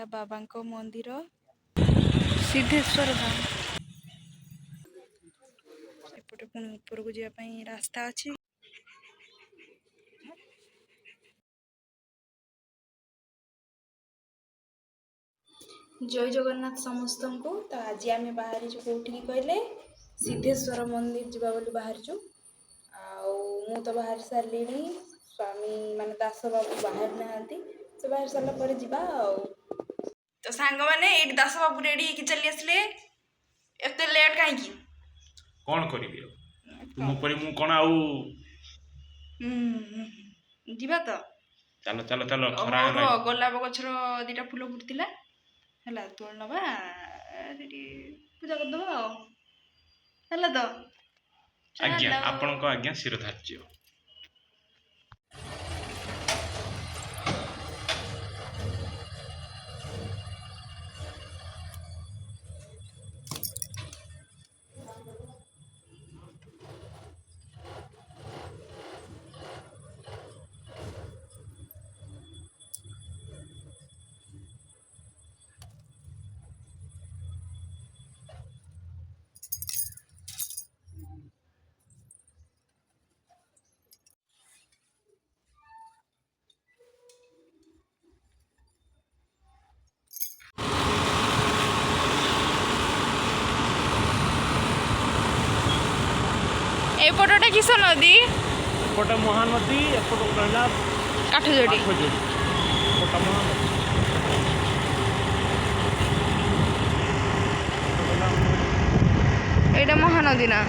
बाबा मंदिर सिद्धेश्वर धाम। एपटे पुणी ऊपर को जावाई रास्ता अच्छी। जय जगन्नाथ समस्त को। तो आज आम बाहरी कौटी कहले सिद्धेश्वर मंदिर जावा बोली बाहरी। मु तो बाहर सारे स्वामी मान दास बाबू बाहर नहांती से बाहर सारा पर जा। तो सांग मैंने ये दास बाबू रेडी चली आसले एत लेट कहीं कौन करी तुम पर मु कौन आउ जीवा तो चलो चलो चलो खरा मोर गोलाप गछर दीटा फूल फुटला है तोड़ नवा पूजा करदबा है तो। आज्ञा आपण को आज्ञा शिरोधार्य। एपटा किस नदी एपटे महानदी एपट कहला काठजोड़ी एटा महानदी ना।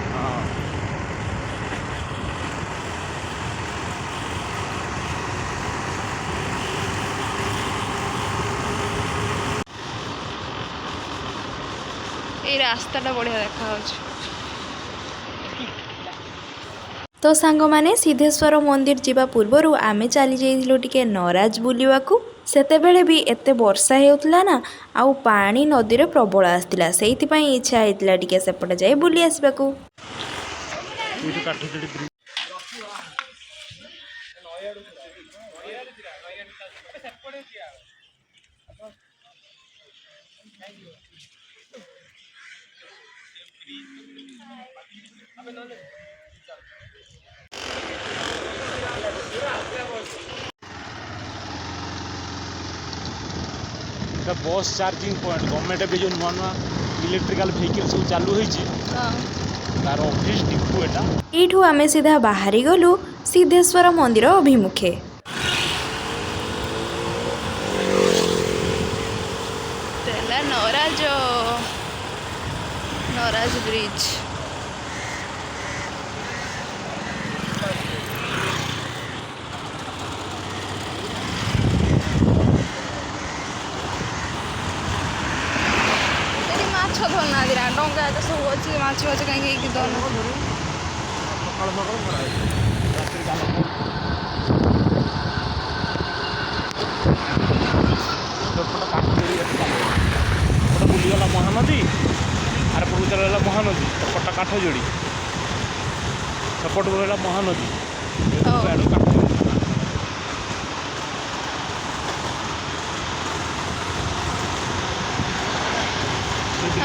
ये रास्ता बढ़िया देखा। तो सांग माने सिद्धेश्वर मंदिर जीवा पूर्वर आमे चली जाइथिलु टिके नराज बुलिवाकू। सेतेबेले भी एते वर्षा हेउतला ना आउ पानी नदी रे प्रबल आस्तिला सेइथि पई इच्छा हेतला टिके सेपटे जाय बुली आसबाकू। बस चार्जिंग पॉइंट गवर्नमेंट भी जो नुआ नुआ इलेक्ट्रिकल व्हीकल सब चालू होईची तार ऑफिस टिपू एटा। एठू आमे सीधा बाहरी गलु सिद्धेश्वर मंदिर अभिमुखे। तेला नराज ब्रिज धरना दिरा डंगा तो सब अच्छी माछ माछ कहीं बुलीगला महानदी आर पूर्व रहा महानदी सेपटा काठजोड़ी सेपट रहा महानदी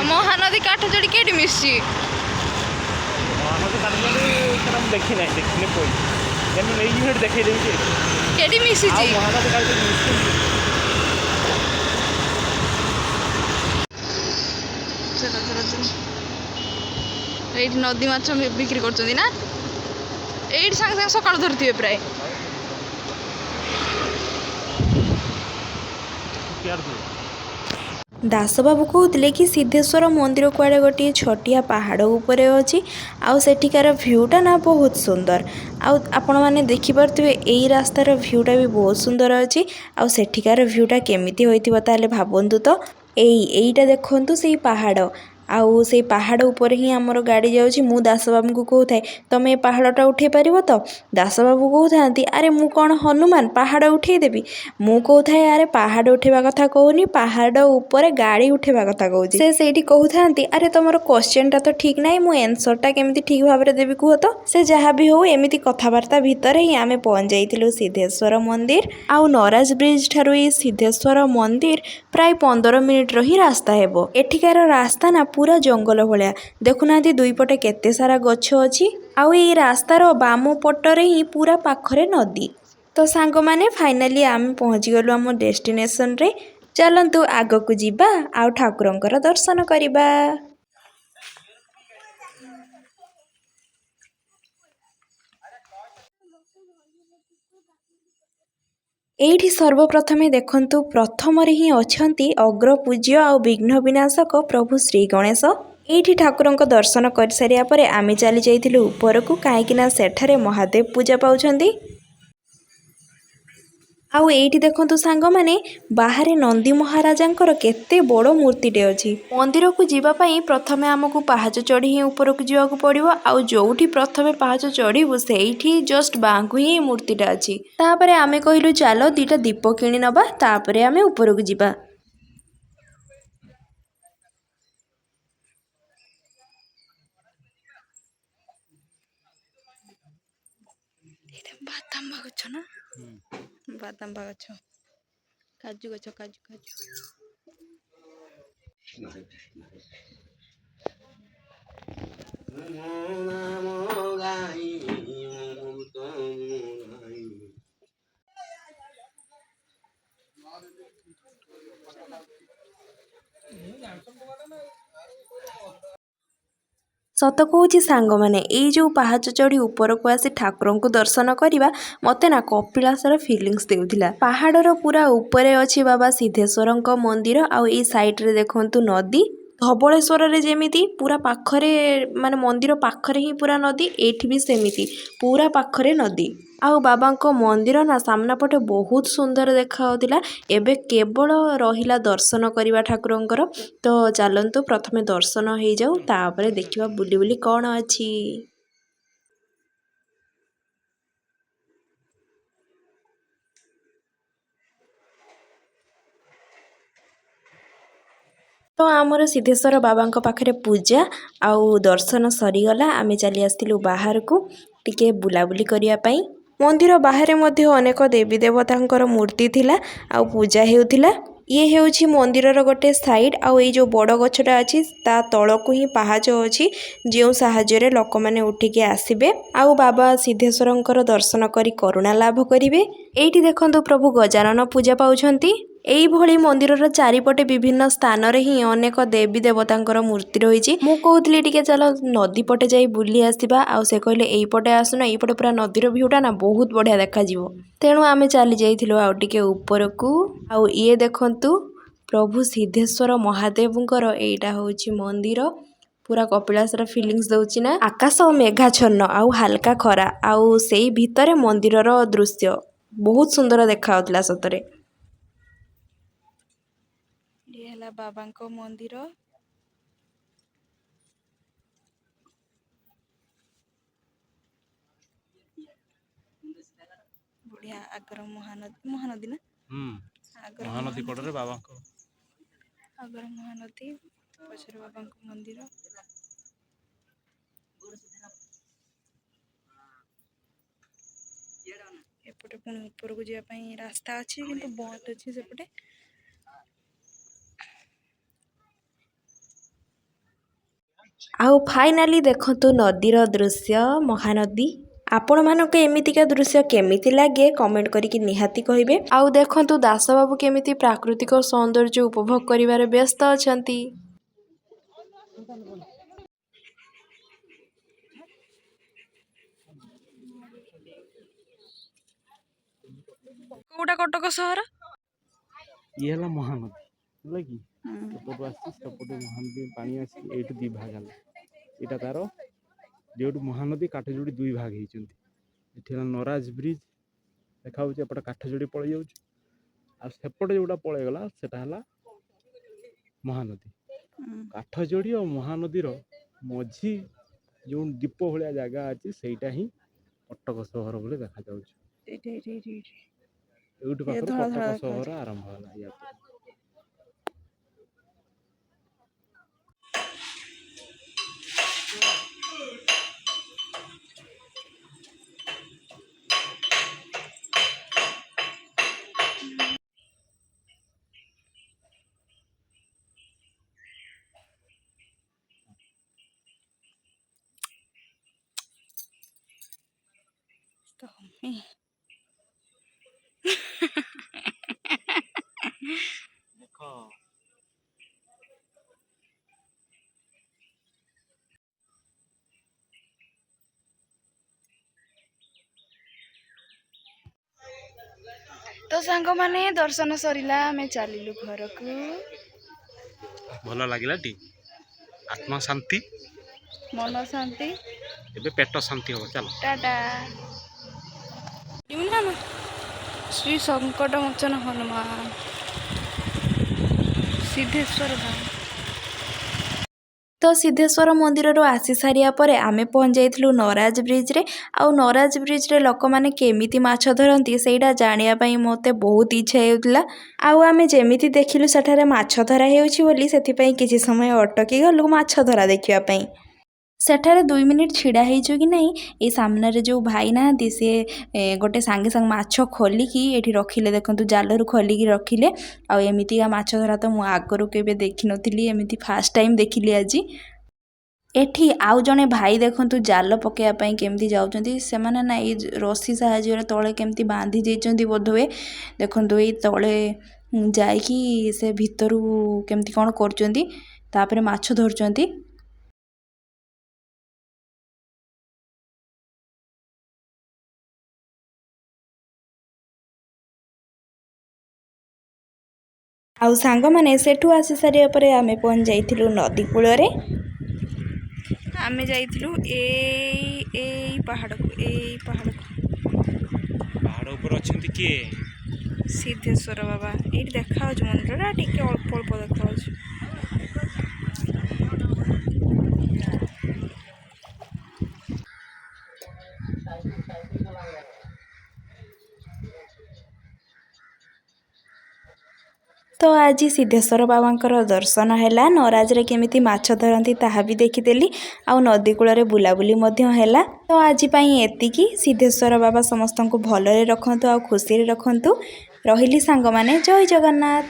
महानदी काठजोड़ी केटी मिसी महानदी काठजोड़ी देखी ना देखने कोई जेन नहीं देखे देउचे केटी मिसी जी महानदी काठजोड़ी मिसी। चलो चलो चलो ये नदी माछ बिक्री करछन्ती ना एट सांग सांग सकाळ धरती प्राय दास बाबू कहते कि सिद्धेश्वर मंदिर कुआड़े गोटे छटिया पहाड़ उपरे अच्छी आउ सेठिकार भ्यूटा ना बहुत सुंदर आपण मैंने देखिपे यही रास्तार भ्यूटा भी बहुत सुंदर अच्छी आउ सेठिकार भ्यूटा केमिति होइथिबो ताले भाबंतु तो एईटा देखंतु से पहाड़ आउ से पहाड़ ऊपर ही आमर गाड़ी जाऊँगी मु दास बाबू को कहूए तुम पहाड़टा उठे पार तो दास बाबू कहते अरे मु कौन हनुमान पहाड़ उठेदेवी मु कहूए अरे पहाड़ उठेबा कथा कहूनी पहाड़ ऊपर गाड़ी उठेबा कथा कहूँ से कहते अरे तुम क्वेश्चनटा तो ठीक ना मु एनसरटा केमी ठीक भाव में देवी कह तो से जहाँ भी हो एमती कथबार्ता भितर ही आम पहुँच जाइलु सिद्धेश्वर मंदिर आउ नराज ब्रिज ठारू सिद्धेश्वर मंदिर प्राय 15 मिनिट्र ही रास्ता हेबो। एठिकार रास्ता ना पूरा जंगल भलिया देखुनाहांती दुई पटे केते सारा गछ अछि आउ एई रास्तार बाम पटरे ही पूरा पाखरे नदी। तो सांग माने फाइनाली आमे पहुंची गलु आम डेस्टिनेशन रे। चलंतु आगकू जिबा आउ ठाकुरंकर दर्शन करिबा। एइठी सर्वप्रथमे देखंतु प्रथमरे ही अछंती अग्रपूज्य आउ विघ्न विनाशक प्रभु श्री गणेश। एइठी ठाकुरंक दर्शन कर सारिया परे आमे चली जाइथिलु उपरकू काहेकिना सेठारे महादेव पूजा पाउछंती। आउ एइठी देखंतु सांग माने बाहरे नंदी महाराजांकर केते बड़ मूर्तिटे अछि। मंदिर को जीवा पई प्रथमे हमकू पहाच चढ़ी ही उपरकू जीवाकू पड़िबो आउ जोउठी प्रथमे पहाच चढ़ीबु सेइठी जस्ट बांकू ही मूर्तिटा अछि। तापरे आमे कहिलु चालो दीटा दीप किनि नबा तापरे आमे उपरकू जीवा। बादाम गछ ना बादाम गछ काजू गछ काजू काजू सत कहूँ सांग माने एई जो पहाच चढ़ी उपरकू आसी ठाकुरंकु दर्शन करिबा मते ना कपिलासर फिलिंग्स देउथिला। पहाड़र पूरा ऊपरे अछि बाबा सिद्धेश्वरंक मंदिर आउ एई साइड रे देखंतु नदी। धबळेश्वर रे जेमिति पूरा पाखरे माने मंदिर पाखरे ही पूरा नदी एठी भी सेमिति पूरा पाखरे नदी। आउ बाबांको मंदिर ना सामना पटे बहुत सुंदर देखा होतिला। एबे केवल रहिला दर्शन करिबा ठाकुरंकर। तो चलंतु प्रथमे दर्शन हेइ जाऊ तापरे देखिबा बुली बुली कौन अछि। तो आमर सिद्धेश्वर बाबांको पाखरे पूजा आउ दर्शन सरीगला आमे चली आस्तिलु बाहरकू टिके बुलाबुली करिया पई। मंदिर बाहरे मध्य अनेक देवी देवतांकर मूर्ति थिला आउ पूजा हेउथिला। ये हेउछि मंदिरर गोटे साइड आउ एई जो बड़ गछटा अछि ता तळकू ही पहाच अछि जेउ साहाଯ୍ୟରେ लोकमाने उठिके आसिबे आउ बाबा सिद्धेश्वरंकर दर्शन करी करुणा लाभ करिवे। एइठी देखंतु प्रभु गजानन पूजा पाउछंती। एई भଳି मंदिरर चारिपटे विभिन्न स्थान रे ही अनेक देवी देवतांकर मूर्ति रहिछि। मु कहूतली टिके चलो नदी पटे जाई बुली आसिबा आउ से कहले एई पटे आसुना एई पटे पूरा नदीर व्यूटा ना बहुत बढ़िया देखा जिवो। तेणु आमे चली जाइथिलु आउ टिके उपरकू आउ इए देखंतु प्रभु सिद्धेश्वर महादेवंकर एइटा होछि मंदिर। पूरा कपिलासर फिलिंग्स दउछि ना। आकाश मेघाच्छन्न आउ हल्का खरा आउ सेई भितरे मंदिरर दृश्य बहुत सुंदर देखा होतला सतरे। ये हला बाबांको मंदिर। बढ़िया आगर महानदी महानदी ना आगर महानदी कड़े बाबांको आगर महानदी पछरे बाबांको मंदिर। एपटे पुणी उपरकू जिया पई रास्ता अछि किंतु बंद अछि सेपटे। आउ फाइनाली देखंतु नदीर दृश्य महानदी। आपण मानक एमितिका दृश्य केमिति लागे कमेंट करिकी निहाती कहिबे। आउ देखंतु दास बाबू केमिति प्राकृतिक सौंदर्य उपभोग करिवारे व्यस्त अछंती। कोउटा कटक सहर ये हला महानदी होला कि सपोटो आसी सपोटो महानदी पानी आसी एठी दी भाग हला एटा तारो जेउटु महानदी काठजोड़ी दुई भाग हेइचंती। एठी हला नराज ब्रिज देखा होଉଛି एपटे काठजोड़ी पळै जाଉଛି आ सेपटे जोटा पळै गला सेटा हला महानदी। काठजोड़ी और महानदीर मझी जो दीप भलिया जागा अछि सेटा ही कटक सहर बोले देखा जाଉଛି। एउटु पाखरु कटक सहर आरंभ होला या। ଦେଖ ତ ସାଙ୍ଗମାନେ ଦର୍ଶନ ସରିଲା, ଆମେ ଚାଲିଲୁ ଘରକୁ। ଭଲ ଲାଗିଲା ଟି? ଆତ୍ମା ଶାନ୍ତି, ମନ ଶାନ୍ତି, ଏବେ ପେଟ ଶାନ୍ତି ହବ। ଚାଲ ଟାଟା। ଶ୍ରୀ ସଂକଟ ମୋଚନ ହନୁମାନ ସିଦ୍ଧେଶ୍ୱର ଧାମ। ତ ସିଦ୍ଧେଶ୍ୱର ମନ୍ଦିରରୁ ଆସି ସାରିବା ପରେ ଆମେ ପହଞ୍ଚି ଯାଇଥିଲୁ ନରାଜ ବ୍ରିଜ୍ରେ। ଆଉ ନରାଜ ବ୍ରିଜ୍ରେ ଲୋକମାନେ କେମିତି ମାଛ ଧରନ୍ତି ସେଇଟା ଜାଣିବା ପାଇଁ ମୋତେ ବହୁତ ଇଚ୍ଛା ହେଉଥିଲା। ଆଉ ଆମେ ଯେମିତି ଦେଖିଲୁ ସେଠାରେ ମାଛ ଧରା ହେଉଛି ବୋଲି ସେଥିପାଇଁ କିଛି ସମୟ ଅଟକି ଗଲୁ ମାଛ ଧରା ଦେଖିବା ପାଇଁ। ସେଠାରେ 2 ମିନିଟ୍ ଛିଡ଼ା ହେଇଛୁ କି ନାହିଁ, ଏଇ ସାମ୍ନାରେ ଯେଉଁ ଭାଇ ନାହାନ୍ତି ସିଏ ଗୋଟେ ସାଙ୍ଗେ ସାଙ୍ଗେ ମାଛ ଖୋଲିକି ଏଠି ରଖିଲେ। ଦେଖନ୍ତୁ ଜାଲରୁ ଖୋଲିକି ରଖିଲେ। ଆଉ ଏମିତିକା ମାଛ ଧରା ତ ମୁଁ ଆଗରୁ କେବେ ଦେଖିନଥିଲି, ଏମିତି ଫାର୍ଷ୍ଟ ଟାଇମ୍ ଦେଖିଲି ଆଜି। ଏଠି ଆଉ ଜଣେ ଭାଇ ଦେଖନ୍ତୁ ଜାଲ ପକାଇବା ପାଇଁ କେମିତି ଯାଉଛନ୍ତି। ସେମାନେ ନା ଏଇ ରଶି ସାହାଯ୍ୟରେ ତଳେ କେମିତି ବାନ୍ଧି ଦେଇଛନ୍ତି ବୋଧହୁଏ। ଦେଖନ୍ତୁ ଏଇ ତଳେ ଯାଇକି ସେ ଭିତରୁ କେମିତି କ'ଣ କରୁଛନ୍ତି, ତାପରେ ମାଛ ଧରୁଛନ୍ତି। ଆଉ ସାଙ୍ଗମାନେ ସେଠୁ ଆସି ସାରିବା ପରେ ଆମେ ପହଞ୍ଚି ଯାଇଥିଲୁ ନଦୀ କୂଳରେ। ଆମେ ଯାଇଥିଲୁ ଏଇ ପାହାଡ଼କୁ। ପାହାଡ଼ ଉପରେ ଅଛନ୍ତି କିଏ? ସିଦ୍ଧେଶ୍ୱର ବାବା। ଏଇଠି ଦେଖାଯାଉଛି ମନ୍ଦିରଟା, ଟିକେ ଅଳ୍ପ ଅଳ୍ପ ଦେଖାଯାଉଛି। ତ ଆଜି ସିଦ୍ଧେଶ୍ୱର ବାବାଙ୍କର ଦର୍ଶନ ହେଲା। ନରାଜରେ କେମିତି ମାଛ ଧରନ୍ତି ତାହା ବି ଦେଖିଦେଲି। ଆଉ ନଦୀ କୂଳରେ ବୁଲାବୁଲି ମଧ୍ୟ ହେଲା। ତ ଆଜି ପାଇଁ ଏତିକି। ସିଦ୍ଧେଶ୍ୱର ବାବା ସମସ୍ତଙ୍କୁ ଭଲରେ ରଖନ୍ତୁ ଆଉ ଖୁସିରେ ରଖନ୍ତୁ। ରହିଲି ସାଙ୍ଗମାନେ, ଜୟ ଜଗନ୍ନାଥ।